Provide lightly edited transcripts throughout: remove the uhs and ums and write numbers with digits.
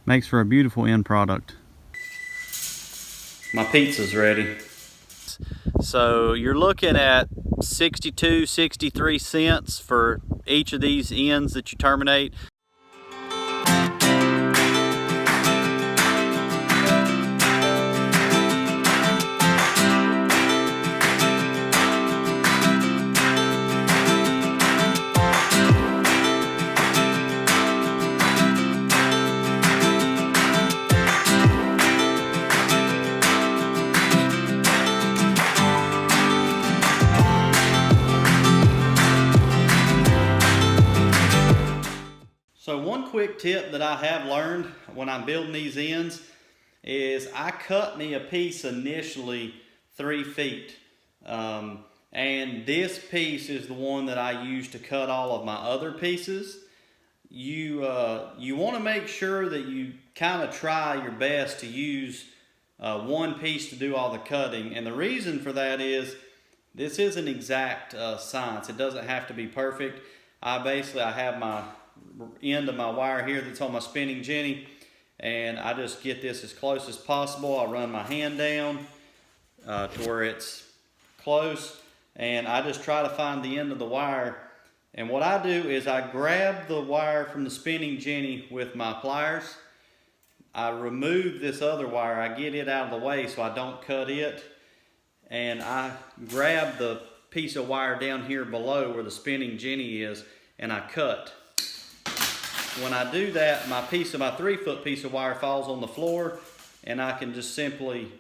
Makes for a beautiful end product. My pizza's ready. So you're looking at 62, 63 cents for each of these ends that you terminate. So one quick tip that I have learned when I'm building these ends is I cut me a piece initially 3 feet. And this piece is the one that I use to cut all of my other pieces. You want to make sure that you kind of try your best to use one piece to do all the cutting. And the reason for that is this isn't exact science. It doesn't have to be perfect. I have my end of my wire here that's on my spinning Jenny, and I just get this as close as possible. I run my hand down to where it's close, and I just try to find the end of the wire. And what I do is I grab the wire from the spinning Jenny with my pliers. I remove this other wire. I get it out of the way so I don't cut it, and I grab the piece of wire down here below where the spinning Jenny is, and I cut. When I do that, my 3-foot piece of wire falls on the floor, and I can just simply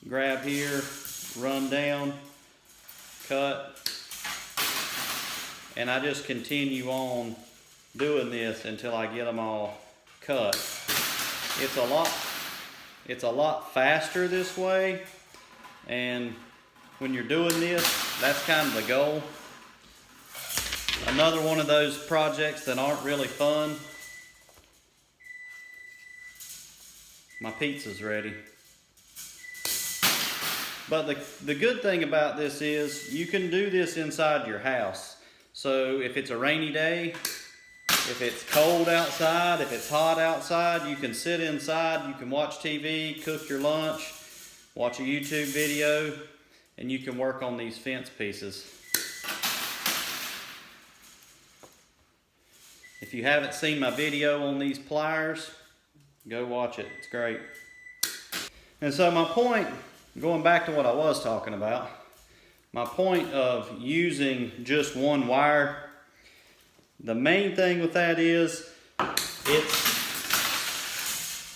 grab here, run down, cut, and I just continue on doing this until I get them all cut. It's a lot faster this way, and when you're doing this, that's kind of the goal. Another one of those projects that aren't really fun. My pizza's ready. But the good thing about this is you can do this inside your house. So if it's a rainy day, if it's cold outside, if it's hot outside, you can sit inside, you can watch TV, cook your lunch, watch a YouTube video, and you can work on these fence pieces. If you haven't seen my video on these pliers, go watch it. It's great. And so my point, going back to what I was talking about, my point of using just one wire, the main thing with that is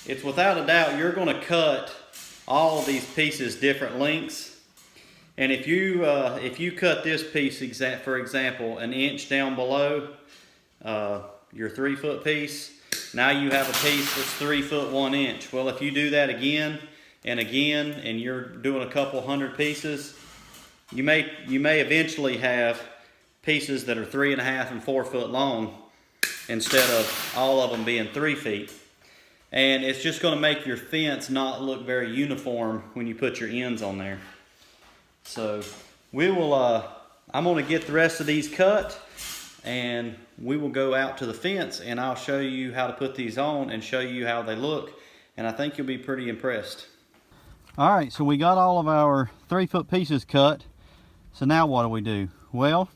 it's without a doubt you're going to cut all of these pieces different lengths. And if you cut this piece, for example, an inch down below your 3-foot piece, now you have a piece that's 3 foot 1 inch. Well, if you do that again and again, and you're doing a couple hundred pieces, you may eventually have pieces that are 3.5 and 4 foot long instead of all of them being 3 feet. And it's just going to make your fence not look very uniform when you put your ends on there. So I'm going to get the rest of these cut, and we will go out to the fence, and I'll show you how to put these on and show you how they look, and I think you'll be pretty impressed. All right, so we got all of our 3-foot pieces cut. So now what do? Well,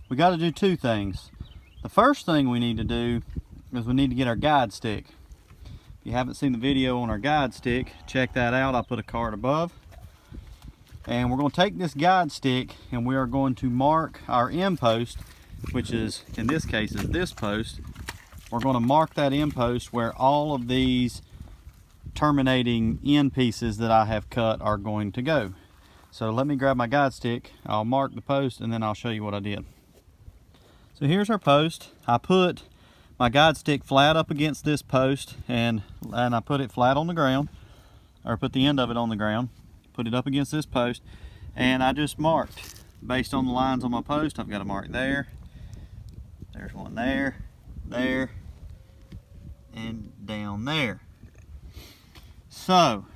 we got to do 2 things. The first thing we need to do is we need to get our guide stick. If you haven't seen the video on our guide stick, check that out. I'll put a card above. And we're going to take this guide stick, and we are going to mark our end post, which is, in this case, is this post. We're going to mark that end post where all of these terminating end pieces that I have cut are going to go. So let me grab my guide stick, I'll mark the post, and then I'll show you what I did. So here's our post. I put my guide stick flat up against this post, and I put it flat on the ground, or put the end of it on the ground, put it up against this post, and I just marked based on the lines on my post. I've got a mark there. There's one there, there, and down there. So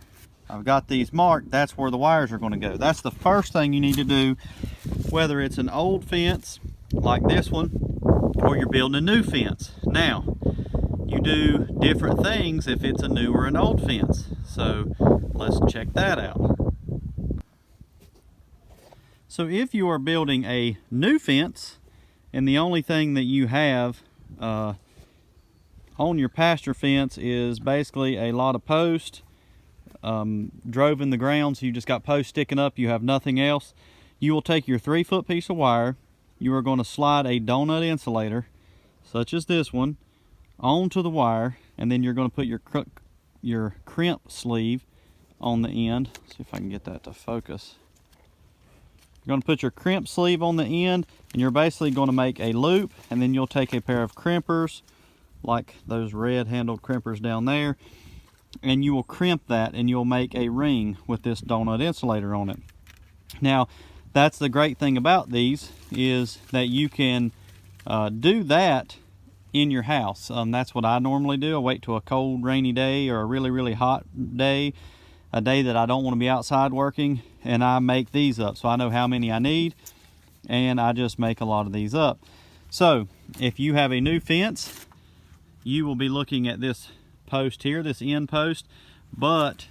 I've got these marked. That's where the wires are going to go. That's the first thing you need to do, whether it's an old fence like this one or you're building a new fence. Now, you do different things if it's a new or an old fence. So let's check that out. So if you are building a new fence and the only thing that you have on your pasture fence is basically a lot of posts drove in the ground, so you just got posts sticking up, you have nothing else, you will take your 3-foot piece of wire, you are going to slide a donut insulator such as this one onto the wire, and then you're going to put your crimp sleeve on the end. Let's see if I can get that to focus. You're going to put your crimp sleeve on the end, and you're basically going to make a loop, and then you'll take a pair of crimpers like those red handled crimpers down there, and you will crimp that, and you'll make a ring with this donut insulator on it. Now that's the great thing about these, is that you can do that in your house. That's what I normally do. I wait till a cold rainy day or a really hot day, a day that I don't want to be outside working, and I make these up. So I know how many I need, and I just make a lot of these up. So if you have a new fence, you will be looking at this post here, this end post, but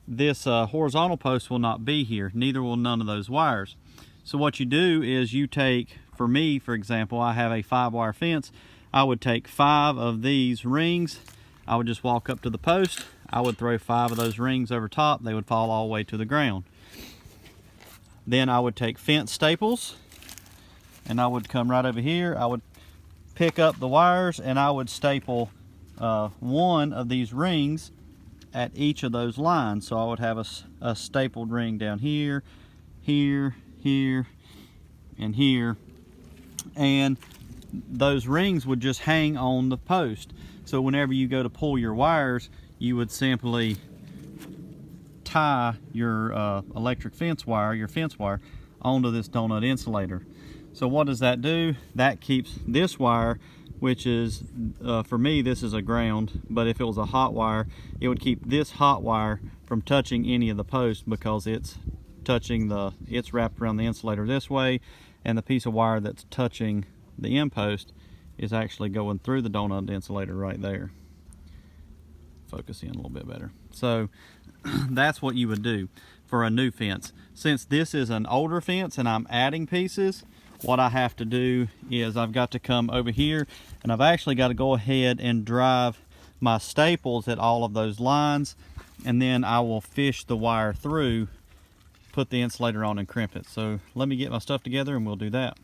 this horizontal post will not be here. Neither will none of those wires. So what you do is you take, for me, for example, I have a 5-wire fence. I would take 5 of these rings. I would just walk up to the post. I would throw 5 of those rings over top. They would fall all the way to the ground. Then I would take fence staples, and I would come right over here. I would pick up the wires, and I would staple one of these rings at each of those lines. So I would have a stapled ring down here, here, here, and here, and those rings would just hang on the post. So whenever you go to pull your wires, you would simply tie your electric fence wire, your fence wire, onto this donut insulator. So what does that do? That keeps this wire, which is, for me, this is a ground, but if it was a hot wire, it would keep this hot wire from touching any of the posts, because it's wrapped around the insulator this way, and the piece of wire that's touching the end post is actually going through the donut insulator right there. Focus in a little bit better. So that's what you would do for a new fence. Since this is an older fence and I'm adding pieces, what I have to do is I've got to come over here, and I've actually got to go ahead and drive my staples at all of those lines, and then I will fish the wire through, put the insulator on, and crimp it. So let me get my stuff together and we'll do that.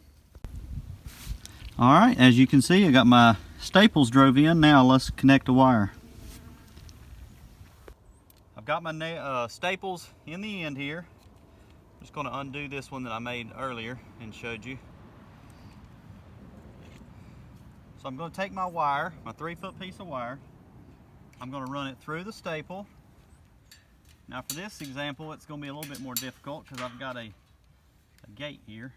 Alright, as you can see, I got my staples drove in. Now let's connect the wire. I've got my staples in the end here. I'm just going to undo this one that I made earlier and showed you. So I'm going to take my wire, my 3-foot piece of wire. I'm going to run it through the staple. Now for this example, it's going to be a little bit more difficult because I've got a gate here.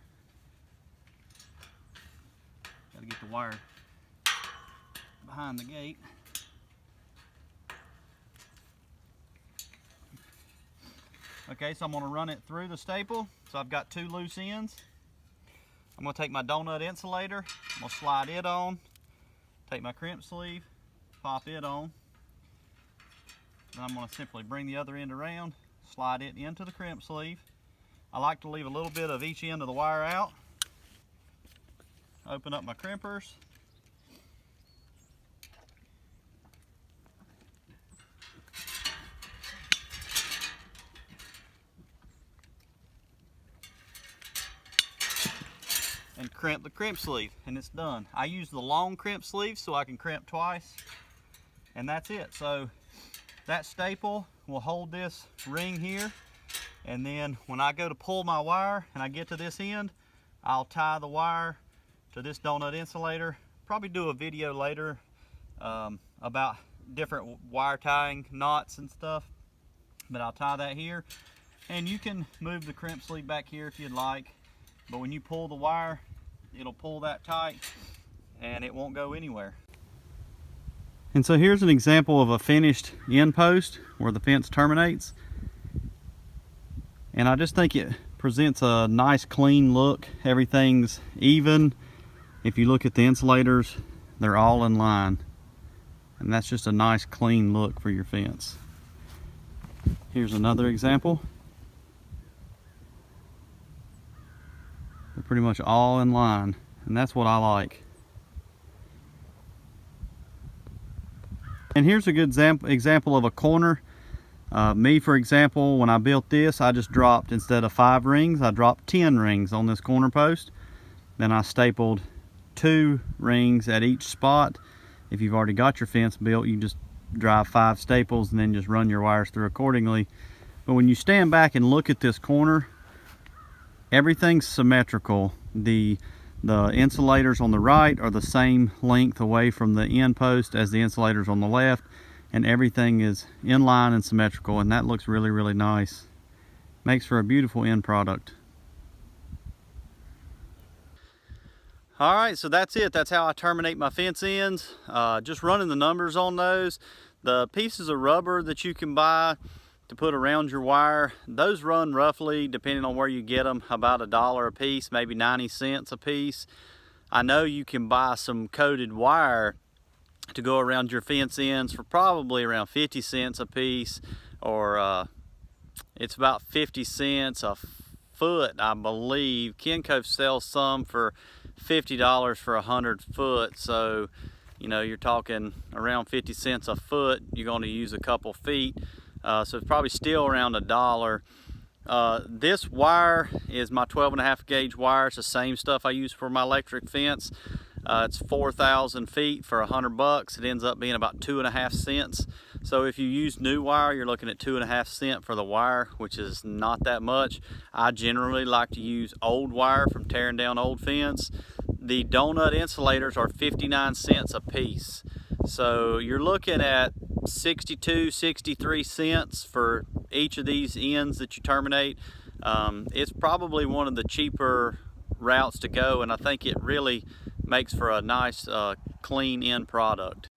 Got to get the wire behind the gate. Okay, so I'm going to run it through the staple. So I've got 2 loose ends. I'm going to take my donut insulator, I'm going to slide it on, take my crimp sleeve, pop it on. Then I'm going to simply bring the other end around, slide it into the crimp sleeve. I like to leave a little bit of each end of the wire out. Open up my crimpers. And crimp the crimp sleeve, and it's done. I use the long crimp sleeve so I can crimp twice, and that's it. So that staple will hold this ring here, and then when I go to pull my wire and I get to this end, I'll tie the wire to this donut insulator. Probably do a video later about different wire tying knots and stuff, but I'll tie that here, and you can move the crimp sleeve back here if you'd like, but when you pull the wire, it'll pull that tight and it won't go anywhere. And so here's an example of a finished end post where the fence terminates, and I just think it presents a nice clean look. Everything's even. If you look at the insulators, they're all in line. And that's just a nice clean look for your fence. Here's another example. They're pretty much all in line, and that's what I like. And here's a good example of a corner. Me, for example, when I built this, I just dropped, instead of 5 rings, I dropped 10 rings on this corner post. Then I stapled 2 rings at each spot. If you've already got your fence built, you just drive 5 staples and then just run your wires through accordingly. But when you stand back and look at this corner, everything's symmetrical. The insulators on the right are the same length away from the end post as the insulators on the left, and everything is in line and symmetrical, and that looks really, really nice. Makes for a beautiful end product. All right, so that's it. That's how I terminate my fence ends. Just running the numbers on those. The pieces of rubber that you can buy to put around your wire, those run roughly, depending on where you get them, about $1 a piece, maybe 90 cents a piece. I know you can buy some coated wire to go around your fence ends for probably around 50 cents a piece, or it's about 50 cents a foot, I believe. Kenco sells some for $50 for 100 foot, so you know, you're talking around 50 cents a foot. You're going to use a couple feet. So it's probably still around $1. This wire is my 12.5 gauge wire. It's the same stuff I use for my electric fence. It's 4,000 feet for $100. It ends up being about 2.5 cents. So if you use new wire, you're looking at 2.5 cents for the wire, which is not that much. I generally like to use old wire from tearing down old fence. The donut insulators are 59 cents a piece. So you're looking at 62, 63 cents for each of these ends that you terminate. It's probably one of the cheaper routes to go, and I think it really makes for a nice clean end product.